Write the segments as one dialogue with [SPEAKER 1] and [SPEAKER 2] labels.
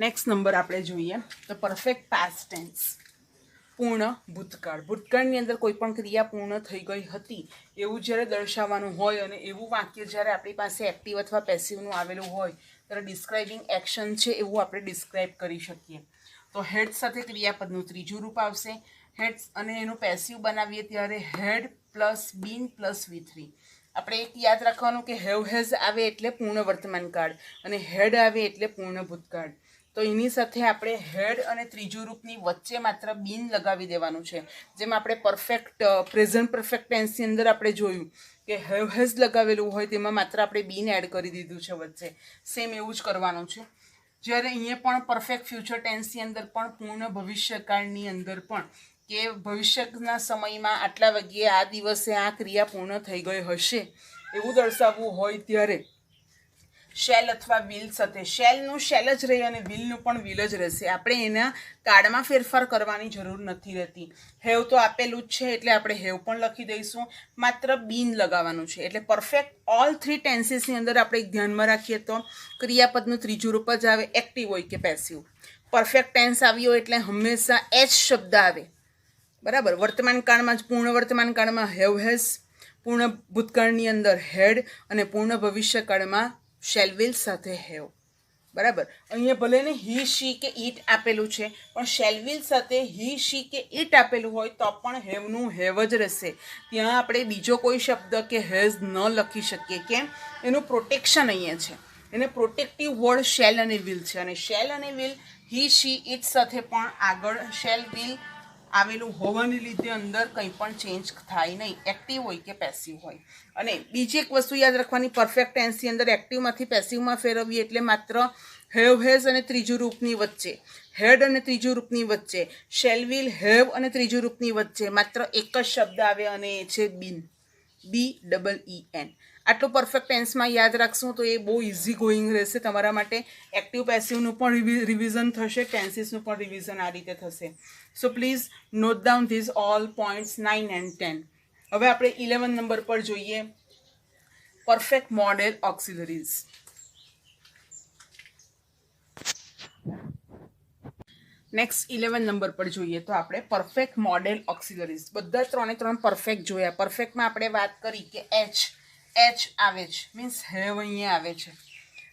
[SPEAKER 1] Next number આપણે જોઈએ તો પરફેક્ટ પાસ્ટ ટેન્સ, પૂર્ણ ભૂતકાળ. ભૂતકાળની અંદર કોઈ પણ ક્રિયા પૂર્ણ થઈ ગઈ હતી એવું જ્યારે દર્શાવવાનું હોય અને એવું વાક્ય જ્યારે આપણી પાસે એક્ટિવ અથવા પેસિવનું આવેલું હોય ત્યારે ડિસ્ક્રાઇબિંગ એક્શન છે એવું આપણે ડિસ્ક્રાઇબ કરી શકીએ. તો હેડ સાથે ક્રિયાપદનું ત્રીજું રૂપ આવશે. હેડ અને એનું પેસિવ બનાવીએ ત્યારે had plus bin plus V3. આપણે એક યાદ રાખવાનું કે હેવ હેઝ આવે એટલે પૂર્ણ વર્તમાનકાળ અને હેડ આવે એટલે પૂર્ણ ભૂતકાળ. તો એની સાથે આપણે હેડ અને ત્રીજું રૂપની વચ્ચે માત્ર બીન લગાવી દેવાનું છે. જેમ આપણે પરફેક્ટ પ્રેઝન્ટ પરફેક્ટ ટેન્સની અંદર આપણે જોયું કે હેવ હેઝ લગાવેલું હોય તેમાં માત્ર આપણે બીન એડ કરી દીધું છે વચ્ચે. સેમ એવું જ કરવાનું છે. જ્યારે અહીંયા પણ પરફેક્ટ ફ્યુચર ટેન્સની અંદર પણ પૂર્ણ ભવિષ્યકાળની અંદર પણ કે ભવિષ્યના સમયમાં આટલા વાગ્યે આ દિવસે આ ક્રિયા પૂર્ણ થઈ ગઈ હશે એવું દર્શાવવું હોય ત્યારે શેલ અથવા વિલ સાથે, શેલનું શેલ જ રહે અને વિલનું પણ વિલ જ રહેશે. આપણે એના કાળમાં ફેરફાર કરવાની જરૂર નથી રહેતી. હેવ તો આપેલું જ છે એટલે આપણે હેવ પણ લખી દઈશું, માત્ર બીન લગાવવાનું છે. એટલે પરફેક્ટ ઓલ થ્રી ટેન્સીસની અંદર આપણે એક ધ્યાનમાં રાખીએ તો ક્રિયાપદનું ત્રીજું રૂપ જ આવે, એક્ટિવ હોય કે પેસિવ. પરફેક્ટ ટેન્સ આવ્યો એટલે હંમેશા એચ શબ્દ આવે, બરાબર. વર્તમાન કાળમાં જ પૂર્ણ વર્તમાન કાળમાં હેવ હેઝ, પૂર્ણ ભૂતકાળની અંદર હેડ અને પૂર્ણ ભવિષ્યકાળમાં શેલ વિલ સાથે હેવ, બરાબર. અહીંયા ભલે ને હી શી કે ઈટ આપેલું છે પણ શેલ વિલ સાથે હી શી કે ઈટ આપેલું હોય તો પણ હેવનું હેવ જ રહેશે. ત્યાં આપણે બીજો કોઈ શબ્દ કે હેઝ ન લખી શકીએ. કેમ? એનું પ્રોટેક્શન અહીંયા છે. એને પ્રોટેક્ટિવ વર્ડ શેલ અને વિલ છે અને શેલ અને વિલ હી શી ઈટ સાથે પણ આગળ શેલ વિલ આવેલું હોવાને લીધે અંદર કંઈ પણ ચેન્જ થાય નહીં, એક્ટિવ હોય કે પેસિવ હોય. અને બીજી એક વસ્તુ યાદ રાખવાની, પરફેક્ટ ટેન્સની અંદર એક્ટિવમાંથી પેસિવમાં ફેરવીએ એટલે માત્ર હેવ હેઝ અને ત્રીજું રૂપની વચ્ચે, હેડ અને ત્રીજું રૂપની વચ્ચે, શેલ વિલ હેવ અને ત્રીજું રૂપની વચ્ચે માત્ર એક જ શબ્દ આવે અને એ છે બીન, BEEN. આટલું પરફેક્ટ ટેન્સમાં યાદ રાખશું તો એ બહુ ઇઝી ગોઈંગ રહેશે તમારા માટે. એક્ટિવ પેસિવનું પણ રિવિઝન થશે, ટેન્સીસનું પણ રિવિઝન આ રીતે થશે. So please note down this all points 9 and 10. હવે આપણે 11 નંબર પર જોઈએ, પરફેક્ટ મોડેલ ઓક્સિલરીઝ. નેક્સ્ટ 11 નંબર પર જોઈએ તો આપણે પરફેક્ટ મોડેલ ઓક્સિલરીઝ. બધા ત્રણે પરફેક્ટ જોયા. પરફેક્ટમાં આપણે વાત કરી કે એચ આવે છે, મીન્સ હેવ અહીંયા આવે છે.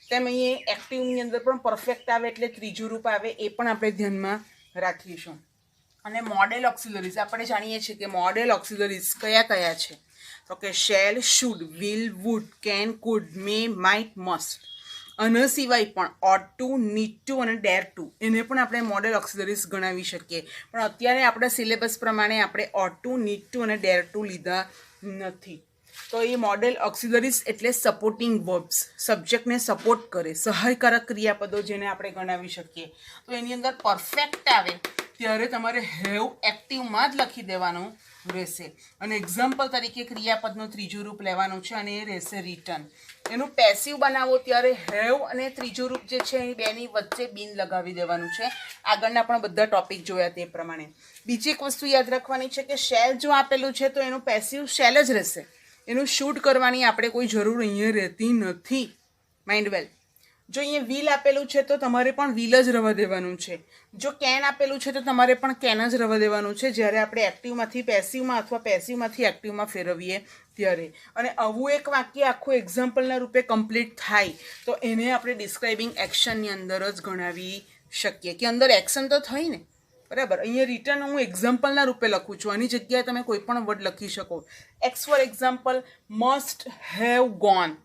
[SPEAKER 1] તેમ અહીંયા એક્ટિવની અંદર પણ પરફેક્ટ આવે એટલે ત્રીજું રૂપ આવે, એ પણ આપણે ધ્યાનમાં રાખીશું. અને મોડેલ ઓક્સિલરીઝ આપણે જાણીએ છીએ કે મોડેલ ઓક્સિલરીઝ કયા કયા છે તો કે shall, should, will, would, can, could, may, might, must. આના સિવાય પણ ઓટ ટુ, નીડ ટુ અને ડેર ટુ એને પણ આપણે મોડેલ ઓક્સિલરીઝ ગણાવી શકીએ. પણ અત્યારે આપણા સિલેબસ પ્રમાણે આપણે ઓટ ટુ, નીડ ટુ અને ડેર ટુ લીધા નથી. તો એ મોડેલ ઓક્સિલરીઝ એટલે સપોર્ટિંગ વર્બ્સ, સબ્જેક્ટને સપોર્ટ કરે, સહાયકારક ક્રિયાપદો જેને આપણે ગણાવી શકીએ. તો એની અંદર પરફેક્ટ આવે ત્યારે તમારે હેવ એક્ટિવમાં જ લખી દેવાનું રહેશે અને એક્ઝામ્પલ તરીકે ક્રિયાપદનું ત્રીજું રૂપ લેવાનું છે અને એ રહેશે રિટર્ન. એનું પેસિવ બનાવો ત્યારે હેવ અને ત્રીજું રૂપ જે છે એ બેની વચ્ચે બીન લગાવી દેવાનું છે. આગળના પણ બધા ટોપિક જોયા તે પ્રમાણે. બીજી એક વસ્તુ યાદ રાખવાની છે કે શેલ જો આપેલું છે તો એનું પેસિવ શેલ જ રહેશે, એનું શૂટ કરવાની આપણે કોઈ જરૂર અહીંયા રહેતી નથી. માઇન્ડ વેલ. જો અહીંયા વિલ આપેલું છે તો તમારે પણ વિલ જ રવા દેવાનું છે. જો કેન આપેલું છે તો તમારે પણ કેન જ રવા દેવાનું છે જ્યારે આપણે એક્ટિવમાંથી પેસિવમાં અથવા પેસિવમાંથી એક્ટિવમાં ફેરવીએ ત્યારે. અને આવું એક વાક્ય આખું એક્ઝામ્પલના રૂપે કમ્પ્લીટ થાય તો એને આપણે ડિસ્ક્રાઇબિંગ એક્શનની અંદર જ ગણાવી શકીએ કે અંદર એક્શન તો થઈ ને, બરાબર. અહીંયા રિટર્ન હું એક્ઝામ્પલના રૂપે લખું છું, આની જગ્યાએ તમે કોઈ પણ વર્ડ લખી શકો. Ex for example must have gone,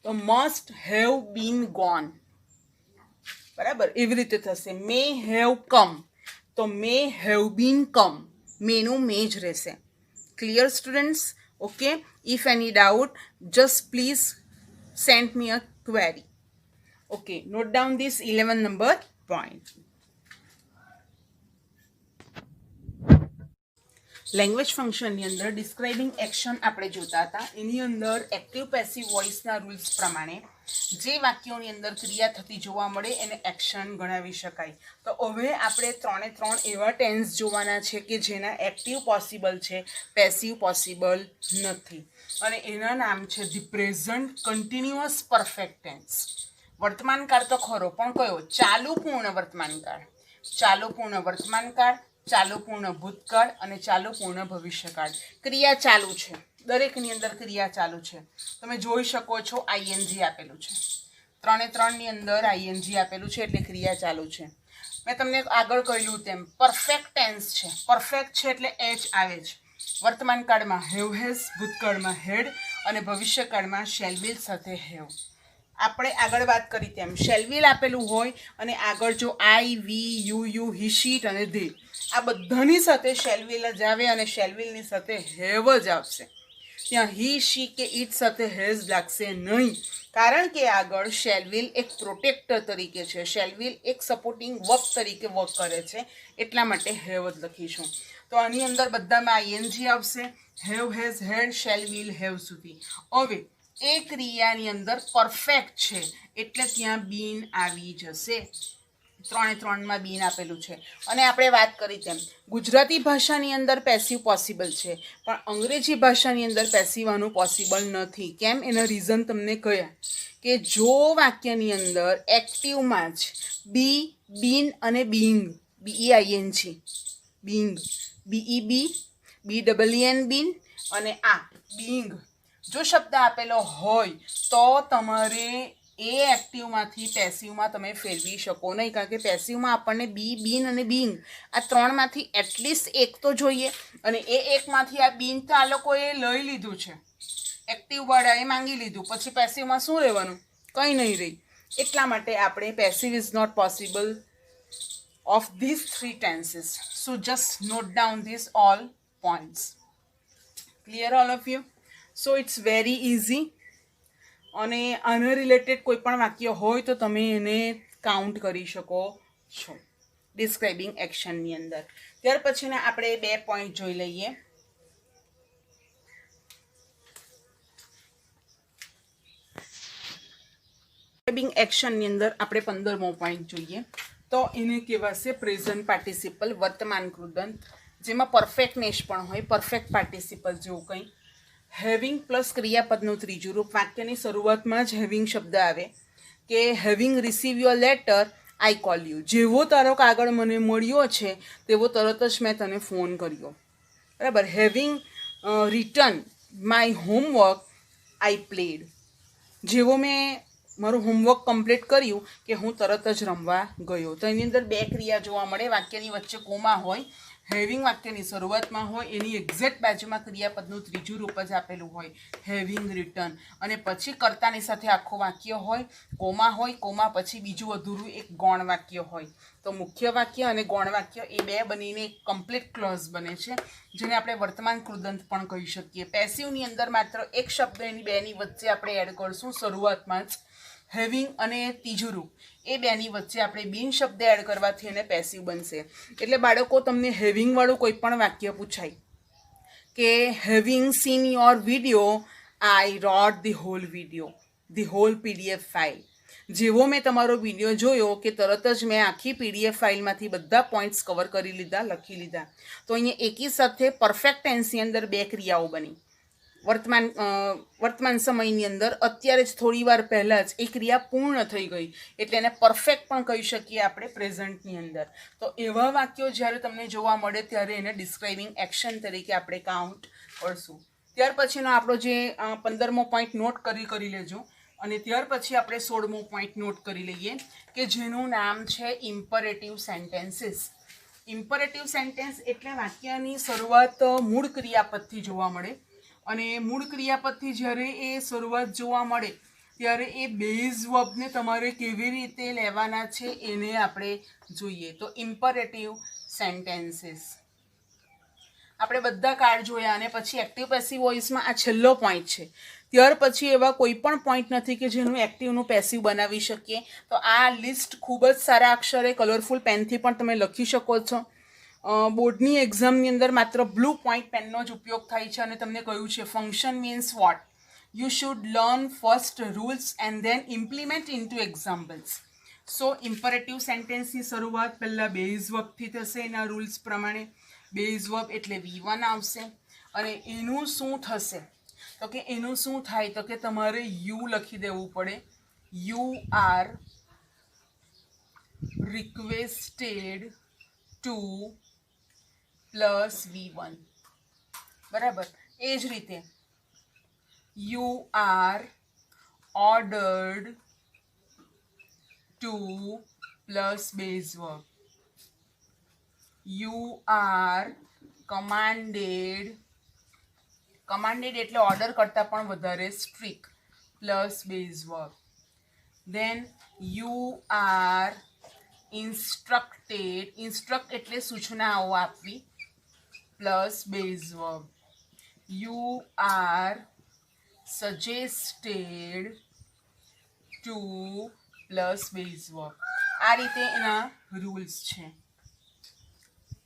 [SPEAKER 1] તો મસ્ટ હેવ બીન ગોન, બરાબર. એવી રીતે થશે. મે હેવ કમ, તો મે હેવ બીન કમ, મેનું મે જ રહેશે. Clear students? Okay. If any doubt just please send me a query. Okay, note down this 11 number point. Language ફંક્શનની અંદર ડિસ્ક્રાઇબિંગ એક્શન આપણે જોતા હતા. એની અંદર એક્ટિવ પેસિવ વોઇસના રૂલ્સ પ્રમાણે જે વાક્યોની અંદર ક્રિયા થતી જોવા મળે એને એક્શન ગણાવી શકાય. તો હવે આપણે ત્રણ એવા ટેન્સ જોવાના છે કે જેના એક્ટિવ પોસિબલ છે, પેસિવ પોસિબલ નથી. અને એના નામ છે the present continuous perfect tense. વર્તમાનકાળ તો ખરો, પણ કયો? ચાલુ પૂર્ણ વર્તમાનકાળ, ચાલુ પૂર્ણ વર્તમાનકાળ, ચાલુ પૂર્ણ ભૂતકાળ અને ચાલુ પૂર્ણ ભવિષ્યકાળ. ક્રિયા ચાલુ છે, દરેકની અંદર ક્રિયા ચાલુ છે. તમે જોઈ શકો છો આઈએનજી આપેલું છે, 3 એ 3 ની અંદર આઈએનજી આપેલું છે એટલે ક્રિયા ચાલુ છે. મેં તમને આગળ કહ્યું તેમ પરફેક્ટ ટેન્સ છે. પરફેક્ટ છે એટલે એચ આવે છે. વર્તમાન કાળમાં હેવ હેઝ, ભૂતકાળમાં હેડ અને ભવિષ્યકાળમાં શેલ વિલ સાથે હેવ. આપણે આગળ વાત કરી તેમ શેલ વિલ આપેલું હોય અને આગળ જો આઈ, વી, યુ, હી, શીટ અને ધે, આ બધાની સાથે શેલ વિલ જ આવે અને શેલ વિલની સાથે હેવ જ આવશે. ત્યાં હી, શી કે ઇટ સાથે હેઝ લાગશે નહીં, કારણ કે આગળ શેલ વિલ એક પ્રોટેક્ટર તરીકે છે. શેલ વિલ એક સપોર્ટિંગ વર્બ તરીકે વર્ક કરે છે, એટલા માટે હેવ જ લખીશું. તો આની અંદર બધામાં આઈએનજી આવશે, have, has, had, shall will, have સુધી. હવે એ ક્રિયાની અંદર પરફેક્ટ છે એટલે ત્યાં બીન આવી જશે. 3 એ 3 માં બીન આપેલું છે. અને આપણે વાત કરી તેમ ગુજરાતી ભાષાની અંદર પેસિવ પોસિબલ છે, પણ અંગ્રેજી ભાષાની અંદર પેસિવ આનું પોસિબલ નથી. કેમ? એના રીઝન તમને કયા કે જો વાક્યની અંદર એક્ટિવમાં જ બી, બીન અને બીંગ, BEING, બીંગ, BEB, બીન અને આ બીંગ જો શબ્દ આપેલો હોય તો તમારે એ એક્ટિવમાંથી પેસિવમાં તમે ફેરવી શકો નહીં, કારણ કે પેસિવમાં આપણને બી, બીન અને બીંગ આ 3માંથી એટલીસ્ટ એક તો જોઈએ, અને એ એકમાંથી આ બીન તો આ લોકોએ લઈ લીધું છે, એક્ટિવવાળાએ માંગી લીધું, પછી પેસિવમાં શું રહેવાનું? કંઈ નહીં રહી. એટલા માટે આપણે passive is not possible of these 3 tenses. So just note down these all points. Clear all of you? So it's very easy. અને આના રિલેટેડ કોઈ પણ વાક્ય હોય તો તમે એને કાઉન્ટ કરી શકો છો ડિસ્ક્રાઇબિંગ એક્શનની અંદર. ત્યાર પછીના આપણે 2 પોઈન્ટ જોઈ લઈએ. ડિસ્ક્રાઇબિંગ એક્શનની અંદર આપણે 15મો પોઈન્ટ જોઈએ તો એને કહેવાશે પ્રેઝન્ટ પાર્ટિસિપલ, વર્તમાન કૃદંત, જેમાં પરફેક્ટનેસ પણ હોય, પરફેક્ટ પાર્ટિસિપલ જેવું કંઈ. હેવિંગ પ્લસ ક્રિયાપદનું ત્રીજું રૂપ. વાક્યની શરૂઆતમાં જ હેવિંગ શબ્દ આવે કે having receive your letter I call you. જેવો તારો કાગળ મને મળ્યો છે તેવો તરત જ મેં તને ફોન કર્યો, બરાબર. Having return my homework I played. જેવો મેં મારું હોમવર્ક કમ્પ્લીટ કર્યું કે હું તરત જ રમવા ગયો. તો એની અંદર 2 ક્રિયા જોવા મળે. વાક્યની વચ્ચે કોમા હોય, હેવિંગ વાક્યની શરૂઆતમાં હોય, એની એક્ઝેક્ટ બાજુમાં ક્રિયાપદનું ત્રીજું રૂપ જ આપેલું હોય, હેવિંગ રિટર્ન, અને પછી કર્તાની સાથે આખું વાક્ય હોય, કોમા હોય, કોમા પછી બીજું અધૂરું એક ગૌણ વાક્ય હોય. તો મુખ્ય વાક્ય અને ગૌણ વાક્ય એ 2 બનીને એક કમ્પ્લીટ ક્લોઝ બને છે, જેને આપણે વર્તમાન કૃદંત પણ કહી શકીએ. પેસિવની અંદર માત્ર એક શબ્દ એની 2ની વચ્ચે આપણે એડ કરશું શરૂઆતમાં જ, હેવિંગ અને ત્રીજું રૂપ, એ 2ની વચ્ચે આપણે બીન શબ્દ એડ કરવાથી એને પેસિવ બનશે. એટલે બાળકો તમને હેવિંગવાળું કોઈ પણ વાક્ય પૂછાય કે having seen your video I wrote the whole video, the whole PDF file. જેવો મેં તમારો વિડીયો જોયો કે તરત જ મેં આખી PDF ફાઇલમાંથી બધા પોઈન્ટ્સ કવર કરી લીધા, લખી લીધા. તો અહીંયા એકી સાથે પરફેક્ટ ટેન્સની અંદર 2 ક્રિયાઓ બની. વર્તમાન સમયની અંદર અત્યારે જ થોડી વાર પહેલાં જ એ ક્રિયા પૂર્ણ થઈ ગઈ, એટલે એને પરફેક્ટ પણ કહી શકીએ આપણે પ્રેઝન્ટની અંદર. તો એવા વાક્યો જ્યારે તમને જોવા મળે ત્યારે એને ડિસ્ક્રાઇબિંગ એક્શન તરીકે આપણે કાઉન્ટ કરશું. ત્યાર પછીનો આપણો જે 15મો પોઈન્ટ નોટ કરી લેજો, અને ત્યાર પછી આપણે 16મો પોઈન્ટ નોટ કરી લઈએ કે જેનું નામ છે ઇમ્પરેટિવ સેન્ટેન્સીસ. ઇમ્પરેટિવ સેન્ટેન્સ એટલે વાક્યની શરૂઆત મૂળ ક્રિયાપદથી જોવા મળે, અને મૂળ ક્રિયાપદથી જ્યારે એ શરૂઆત જોવા મળે ત્યારે એ બેઝ વર્બને તમારે કેવી રીતે લેવાના છે એને આપણે જોઈએ. તો ઇમ્પરેટિવ સેન્ટેન્સીસ આપણે બધા કાર્ડ જોયા, અને પછી એક્ટિવ પેસિવ વોઇસમાં આ છેલ્લો પોઈન્ટ છે. ત્યાર પછી એવા કોઈ પણ પોઈન્ટ નથી કે જેનું એક્ટિવનું પેસિવ બનાવી શકીએ. તો આ લિસ્ટ ખૂબ જ સારા અક્ષરે કલરફુલ પેનથી પણ તમે લખી શકો છો. બોર્ડની એક્ઝામની અંદર માત્ર બ્લુ પોઈન્ટ પેનનો જ ઉપયોગ થાય છે, અને તમને કહ્યું છે function means what, you should learn first rules and then implement into examples. So imperative સેન્ટેન્સની શરૂઆત પહેલાં બેઝ વર્બથી થશે એના રૂલ્સ પ્રમાણે. બેઝ વર્બ એટલે V1 આવશે, અને એનું શું થશે તો કે એનું શું થાય તો કે તમારે યુ લખી દેવું પડે. You are requested to plus V1. બરાબર. એ જ રીતે you are ordered to plus base verb. You are commanded, commanded એટલે ઓર્ડર કરતાં પણ વધારે strict, plus base verb. Then you are instructed, instruct એટલે સૂચનાઓ આપવી, plus base verb. You are suggested to plus base verb. આ રીતે એના રૂલ્સ છે.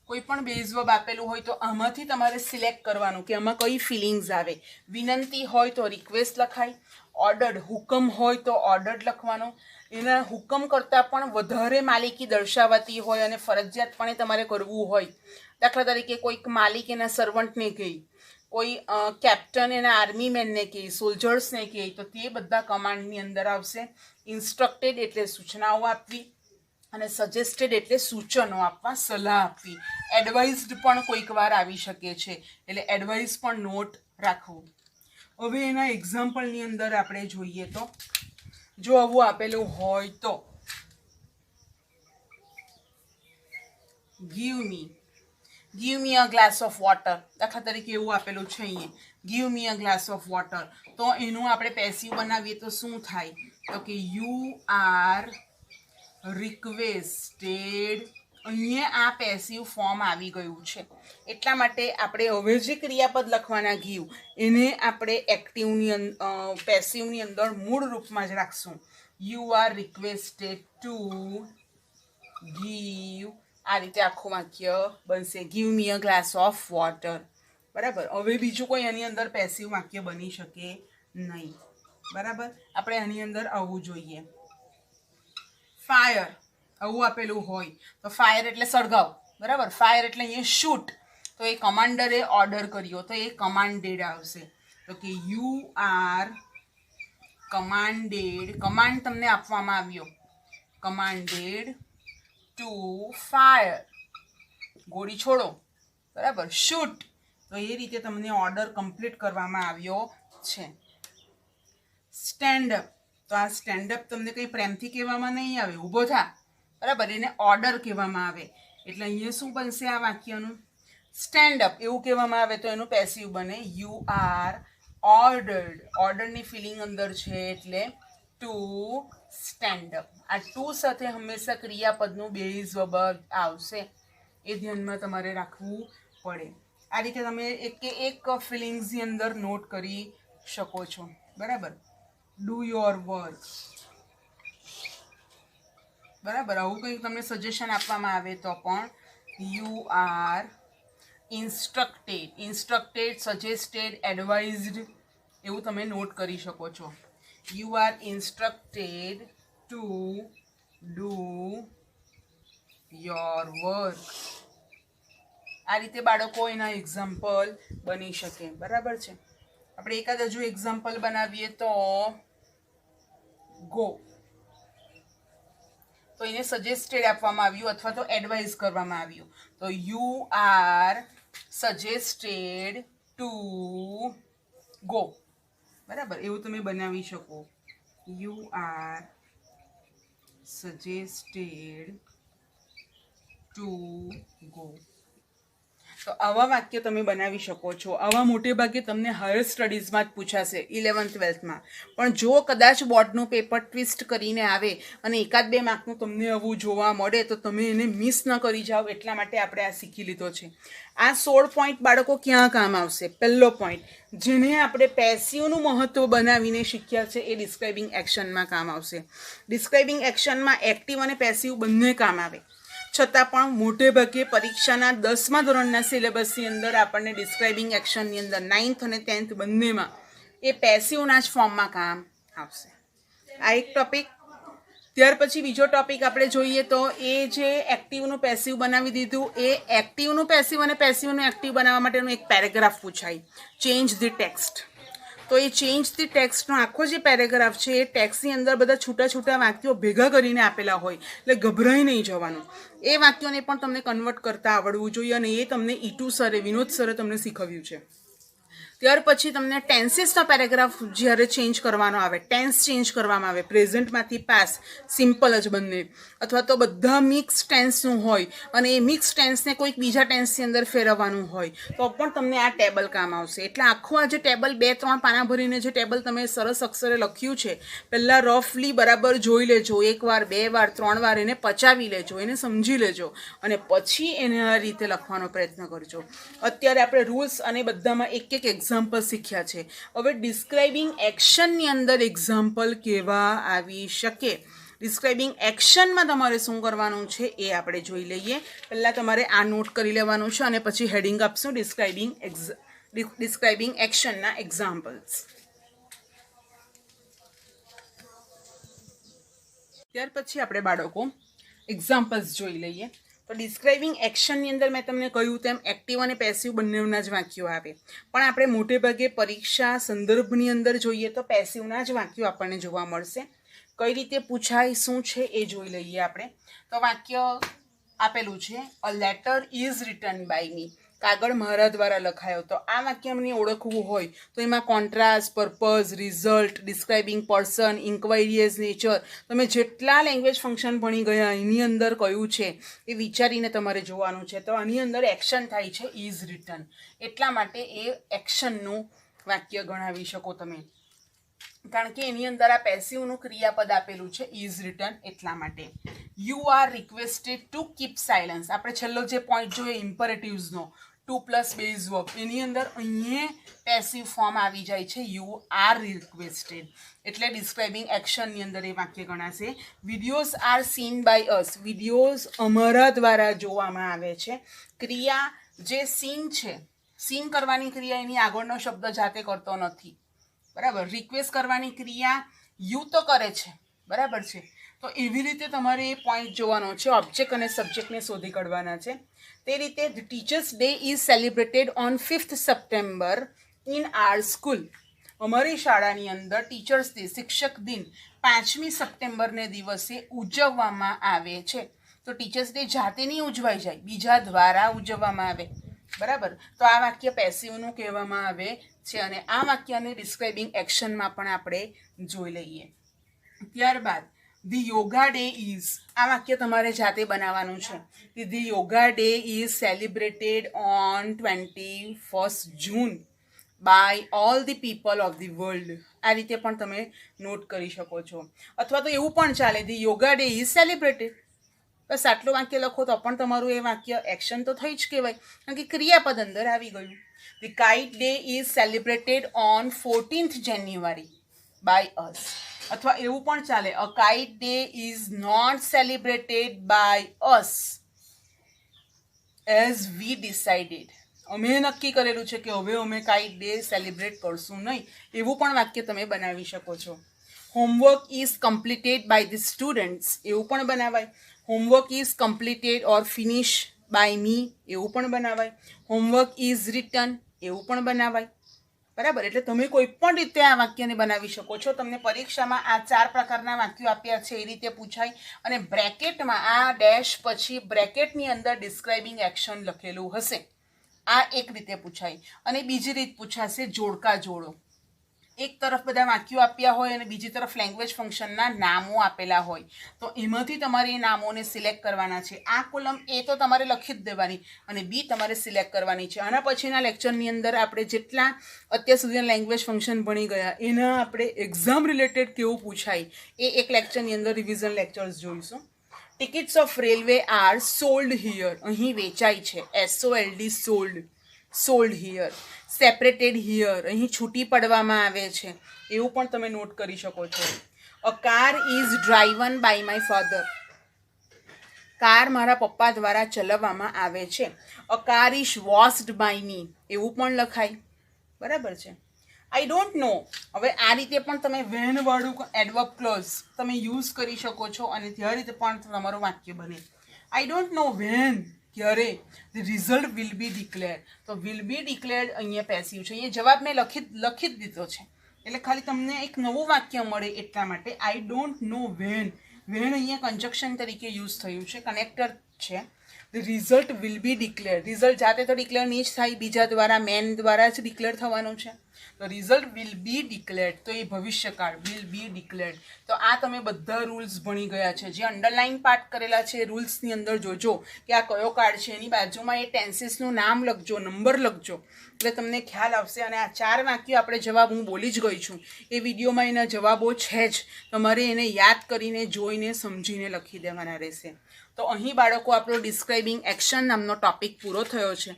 [SPEAKER 1] કોઈ પણ બેઝ વર્બ આપેલું હોય તો આમાંથી તમારે સિલેક્ટ કરવાનું કે આમાં કઈ ફિલિંગ્સ આવે. વિનંતી હોય તો રિક્વેસ્ટ લખાય, ઓર્ડર્ડ હુકમ હોય તો ઓર્ડર્ડ લખવાનો. એના હુકમ કરતાં પણ વધારે માલિકી દર્શાવાતી હોય અને ફરજિયાતપણે તમારે કરવું હોય, દાખલા તરીકે કોઈક માલિક એના સર્વન્ટને કહે, કોઈ કેપ્ટન એના આર્મી મેનને કહે, સોલ્જર્સને કહે, તો તે બધા કમાન્ડની અંદર આવશે. ઇન્સ્ટ્રક્ટેડ એટલે સૂચનાઓ આપવી અને સજેસ્ટેડ એટલે સૂચનો આપવા, સલાહ આપવી. એડવાઇઝડ પણ કોઈક વાર આવી શકે છે, એટલે એડવાઇસ પણ નોટ રાખવું. હવે એના એક્ઝામ્પલની અંદર આપણે જોઈએ તો જો આવું આપેલું હોય તો give me a glass of water. દાખલા તરીકે એવું આપેલું છે અહીંયા, give me a glass of water. તો એનું આપણે પેસિવ બનાવીએ તો શું થાય? તો કે યુ આર રિક્વેસ્ટેડ. અહીંયા આ પેસિવ ફોર્મ આવી ગયું છે, એટલા માટે આપણે હવે જે ક્રિયાપદ લખવાના ગીવ એને આપણે એક્ટિવની પેસિવની અંદર મૂળ રૂપમાં જ રાખશું. You are requested to give. આ રીતે આખું વાક્ય બનશે, give me a glass of water. બરાબર. હવે બીજું કોઈ એની અંદર પેસિવ વાક્ય બની શકે નહીં. બરાબર. આપણે આની અંદર આવવું જોઈએ. ફાયર આવું આપેલું હોય તો ફાયર એટલે સળગાવ. બરાબર. ફાયર એટલે અહીંયા શૂટ, તો એ કમાન્ડરે ઓર્ડર કર્યો તો એ કમાન્ડેડ આવશે. તો કે યુ આર કમાન્ડેડ, કમાન્ડ તમને આપવામાં આવ્યો, કમાન્ડેડ ટુ ફાયર, ગોળી છોડો. બરાબર. શૂટ, તો એ રીતે તમને ઓર્ડર કમ્પ્લીટ કરવામાં આવ્યો છે. સ્ટેન્ડ અપ, તો આ સ્ટેન્ડ અપ તમને કંઈ પ્રેમથી કહેવામાં નહીં આવે, ઊભો થા. બરાબર. એને ઓર્ડર કહેવામાં આવે, એટલે અહીંયા શું બનશે આ વાક્યનું? Stand up. એવું કહેવામાં આવે તો એનું પેસિવ બને યુ આર ઓર્ડર્ડ. ઓર્ડરની ફિલિંગ અંદર છે એટલે ટુ સ્ટેન્ડ અપ. આ ટુ સાથે હંમેશા ક્રિયાપદનું બેઝ વર્બ આવશે, એ ધ્યાનમાં તમારે રાખવું પડે. આ રીતે તમે એક ફિલિંગ્સની અંદર નોટ કરી શકો છો. બરાબર. Do your work. બરાબર. આવું કંઈક તમને સજેશન આપવામાં આવે તો પણ you are instructed, instructed, suggested, advised એવું તમે નોટ કરી શકો છો. You are instructed to do your work. આ રીતે બાળકો એના એક્ઝામ્પલ બની શકે. બરાબર છે. આપણે એકાદ હજુ એક્ઝામ્પલ બનાવીએ તો ગો. તો એને સજેસ્ટેડ આપવામાં આવ્યું અથવા તો એડવાઇઝ કરવામાં આવ્યું, તો you are suggested to go. બરાબર. એવું તમે બનાવી શકો, you are suggested to go. તો આવા વાક્ય તમે બનાવી શકો છો. આવા મોટે ભાગે તમને હાયર સ્ટડીઝમાં જ પૂછાશે 11th 12thમાં. પણ જો કદાચ બોર્ડનું પેપર ટ્વિસ્ટ કરીને આવે અને એકાદ બે માર્કનું તમને આવું જોવા મળે તો તમે એને મિસ ન કરી જાઓ, એટલા માટે આપણે આ શીખી લીધો છે. આ 16 પોઈન્ટ બાળકો ક્યાં કામ આવશે? પહેલો પોઈન્ટ જેને આપણે પેસિવનું મહત્વ બનાવીને શીખ્યા છે એ ડિસ્ક્રાઇબિંગ એક્શનમાં કામ આવશે. ડિસ્ક્રાઇબિંગ એક્શનમાં એક્ટિવ અને પેસિવ બંને કામ આવે, છતાં પણ મોટે ભાગે પરીક્ષાના 10મા ધોરણના સિલેબસની અંદર આપણને ડિસ્ક્રાઇબિંગ એક્શનની અંદર 9th અને 10th બંનેમાં એ પેસિવના જ ફોર્મમાં કામ આવશે. આ એક ટોપિક. ત્યાર પછી બીજો ટોપિક આપણે જોઈએ તો એ જે એક્ટિવનું પેસિવ બનાવી દીધું, એ એક્ટિવનું પેસિવ અને પેસિવનું એક્ટિવ બનાવવા માટેનું એક પેરેગ્રાફ પૂછાય, ચેન્જ ધી ટેક્સ્ટ. તો એ ચેન્જ ધી ટેક્સ્ટનો આખો જે પેરેગ્રાફ છે એ ટેક્સ્ટની અંદર બધા છૂટા છૂટા વાક્યો ભેગા કરીને આપેલા હોય, એટલે ગભરાઈ નહીં જવાનું. એ વાક્યોને પણ તમને કન્વર્ટ કરતા આવડવું જોઈએ, અને એ તમને ઈટુ સરે, વિનોદ સરે તમને શીખવ્યું છે. ત્યાર પછી તમને ટેન્સીસનો પેરેગ્રાફ જ્યારે ચેન્જ કરવાનો આવે, ટેન્સ ચેન્જ કરવામાં આવે, પ્રેઝન્ટમાંથી પાસ, સિમ્પલ જ બંને, અથવા તો બધા મિક્સ ટેન્સનું હોય અને એ મિક્સ ટેન્સને કોઈક બીજા ટેન્સની અંદર ફેરવવાનું હોય, તો પણ તમને આ ટેબલ કામ આવશે. એટલે આખું આ જે ટેબલ 2-3 પાના ભરીને જે ટેબલ તમે સરસ અક્ષરે લખ્યું છે, પહેલાં રફલી બરાબર જોઈ લેજો, 1 વાર 2 વાર 3 વાર એને પચાવી લેજો, એને સમજી લેજો, અને પછી એને આ રીતે લખવાનો પ્રયત્ન કરજો. અત્યારે આપણે રૂલ્સ અને બધામાં એક એક્ઝામ્પલ શીખ્યા છે. હવે ડિસ્ક્રાઇબિંગ એક્શનની અંદર એક્ઝામ્પલ કેવા આવી શકે, ડિસ્ક્રાઇબિંગ એક્શનમાં તમારે શું કરવાનું છે એ આપણે જોઈ લઈએ. પહેલાં તમારે આ નોટ કરી લેવાનું છે અને પછી હેડિંગ આપશું ડિસ્ક્રાઇબિંગ એક્શનના એક્ઝામ્પલ્સ. ત્યાર પછી આપણે બાળકો એક્ઝામ્પલ્સ જોઈ લઈએ. તો ડિસ્ક્રાઇબિંગ એક્શનની અંદર મેં તમને કહ્યું તેમ એક્ટિવ અને પેસિવ બંનેના જ વાક્યો આવે, પણ આપણે મોટે ભાગે પરીક્ષા સંદર્ભની અંદર જોઈએ તો પેસિવના જ વાક્યો આપણને જોવા મળશે. કઈ રીતે પૂછાય, શું છે એ જોઈ લઈએ આપણે. તો વાક્ય આપેલું છે, a letter is written by me, કાગળ મારા દ્વારા લખાયો. તો આ વાક્ય અમને ઓળખવું હોય તો એમાં contrast, purpose, result, describing person, inquiry as nature, તમે જેટલા લેંગ્વેજ ફંક્શન ભણી ગયા એની અંદર કયું છે એ વિચારીને તમારે જોવાનું છે. તો આની અંદર એક્શન થાય છે ઇઝ રિટન, એટલા માટે એ એક્શનનું વાક્ય ગણાવી શકો તમે, કારણ કે એની અંદર આ પેસિવનું ક્રિયાપદ આપેલું છે ઇઝ રિટન, એટલા માટે. You are requested to keep silence, આપણે છેલ્લો જે પોઈન્ટ જોઈએ ઇમ્પરેટિવ્સનો, 2+ બેઝ વર્બ, એની અંદર અહીંયા પેસિવ ફોર્મ આવી જાય છે યુ આર રિક્વેસ્ટેડ, એટલે ડિસ્ક્રાઇબિંગ એક્શનની અંદર એ વાક્ય ગણાશે. Videos are seen by us, videos અમારા દ્વારા જોવામાં આવે છે. ક્રિયા જે સીન છે, સીન કરવાની ક્રિયા એની આગળનો શબ્દ જાતે કરતો નથી, બરાબર. રિક્વેસ્ટ કરવાની ક્રિયા યુ તો કરે છે, બરાબર છે. તો એવી રીતે તમારે એ પોઈન્ટ જોવાનો છે, ઓબ્જેક્ટ અને સબ્જેક્ટને શોધી કાઢવાના છે. તે રીતે the teachers day is celebrated on 5th September in our school, અમારી શાળાની અંદર ટીચર્સ ડે, શિક્ષક દિન 5મી સપ્ટેમ્બરને દિવસે ઉજવવામાં આવે છે. તો ટીચર્સ ડે જાતે નહીં ઉજવાઈ જાય, બીજા દ્વારા ઉજવવામાં આવે, બરાબર. તો આ વાક્ય પેસિવનું કહેવામાં આવે છે, અને આ વાક્યને ડિસ્ક્રાઇબિંગ એક્શનમાં પણ આપણે જોઈ લઈએ. ત્યારબાદ ધી યોગા ડે ઇઝ, આ વાક્ય તમારે જાતે બનાવવાનું છે. The yoga day is celebrated on 21st June by all the people of the world, આ રીતે પણ તમે નોટ કરી શકો છો. અથવા તો એવું પણ ચાલે, the yoga day is celebrated, બસ આટલું વાક્ય લખો તો પણ તમારું એ વાક્ય એક્શન તો થઈ જ કહેવાય, કારણ કે ક્રિયાપદ અંદર આવી ગયું. The kite day is celebrated on 14th January by us, અથવા એવું પણ ચાલે, a kite day is not celebrated by us as we decided, અમે નક્કી કરેલું છે કે હવે અમે કાઇટ ડે સેલિબ્રેટ કરશું નહીં, એવું પણ વાક્ય તમે બનાવી શકો છો. Homework is completed by the students, એવું પણ બનાવાય. Homework is completed or finish by me, એવું પણ બનાવાય. હોમવર્ક ઇઝ રિટન, એવું પણ બનાવાય, બરાબર. એટલે તમે કોઈ પણ રીતે આ વાક્યને બનાવી શકો છો. તમને પરીક્ષામાં આ 4 પ્રકારના વાક્યો આપ્યા છે, એ રીતે પૂછાય. અને બ્રેકેટમાં આ ડેશ પછી બ્રેકેટની અંદર ડિસ્ક્રાઇબિંગ એક્શન લખેલું હશે, આ એક રીતે પૂછાય. અને બીજી રીત પૂછાશે જોડકા જોડો, એક તરફ બધા વાક્યો આપ્યા હોય અને બીજી તરફ લેંગ્વેજ ફંક્શનના નામો આપેલા હોય, તો એમાંથી તમારે એ નામોને સિલેક્ટ કરવાના છે. આ કોલમ એ તો તમારે લખી જ દેવાની અને બી તમારે સિલેક્ટ કરવાની છે. આના પછીના લેક્ચરની અંદર આપણે જેટલા અત્યાર સુધીના લેંગ્વેજ ફંક્શન ભણી ગયા એના આપણે એક્ઝામ રિલેટેડ કેવું પૂછાય એ એક લેક્ચરની અંદર રિવિઝન લેક્ચર્સ જોઈશું. Tickets of railway are sold here, અહીં વેચાય છે, SOLD sold, sold here. Separated here, અહીં છૂટી પડવામાં આવે છે, એવું પણ તમે નોટ કરી શકો છો. A car is driven by my father, car મારા પપ્પા દ્વારા ચલાવવામાં આવે છે. A car is washed by me, એવું પણ લખાય, બરાબર છે. આઈ ડોન્ટ નો, હવે આ રીતે પણ તમે વેન વાળું એડવર્બ ક્લોઝ તમે યુઝ કરી શકો છો અને તે રીતે પણ તમારું વાક્ય બને. આઈ ડોન્ટ નો વેન, ક્યારે, the result will be declare, તો વિલ બી ડિક્લેર્ડ અહીંયા પેસિવ છે. અહીંયા જવાબ મેં લખી જ દીધો છે, એટલે ખાલી તમને એક નવું વાક્ય મળે એટલા માટે. I don't know when. When અહીંયા કન્જક્શન તરીકે યુઝ થયું છે, કનેક્ટર છે. The result will be declare. Result જાતે તો ડિક્લેર નહીં જ થાય, બીજા દ્વારા, મેન દ્વારા જ ડિક્લેર થવાનું છે. તો રિઝલ્ટ વિલ બી ડિક્લેર્ડ, તો એ ભવિષ્યકાળ, વિલ બી ડિક્લેર્ડ. તો આ તમે બધા રૂલ્સ ભણી ગયા છે. જે અંડરલાઇન પાર્ટ કરેલા છે રૂલ્સની અંદર જોજો કે આ કયો કાર્ડ છે, એની બાજુમાં એ ટેન્સીસનું નામ લખજો, નંબર લખજો, એટલે તમને ખ્યાલ આવશે. અને આ 4 વાક્યો આપણે જવાબ હું બોલી જ ગઈ છું, એ વિડીયોમાં એના જવાબો છે જ, તમારે એને યાદ કરીને, જોઈને, સમજીને લખી દેવાના રહેશે. તો અહીં બાળકો આપણો ડિસ્ક્રાઇબિંગ એક્શન નામનો ટોપિક પૂરો થયો છે.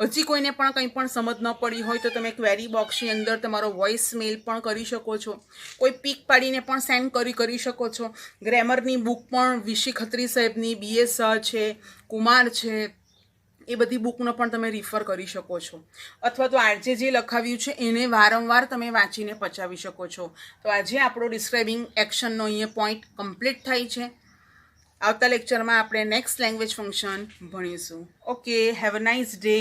[SPEAKER 1] હજી કોઈને પણ કંઈ પણ સમજ ન પડી હોય તો તમે ક્વેરી બોક્સની અંદર તમારો વોઇસ મેલ પણ કરી શકો છો, કોઈ પીક પાડીને પણ સેન્ડ કરી શકો છો. ગ્રેમરની બુક પણ વિશી ખત્રી સાહેબની, BS છે, કુમાર છે, એ બધી બુકનો પણ તમે રિફર કરી શકો છો. અથવા તો આજે જે લખાવ્યું છે એને વારંવાર તમે વાંચીને પચાવી શકો છો. તો આજે આપણો ડિસ્ક્રાઇબિંગ એક્શનનો અહીંયા પોઈન્ટ કમ્પ્લીટ થાય છે. આવતા લેક્ચરમાં આપણે નેક્સ્ટ લેંગ્વેજ ફંક્શન ભણીશું. Okay, have a nice day.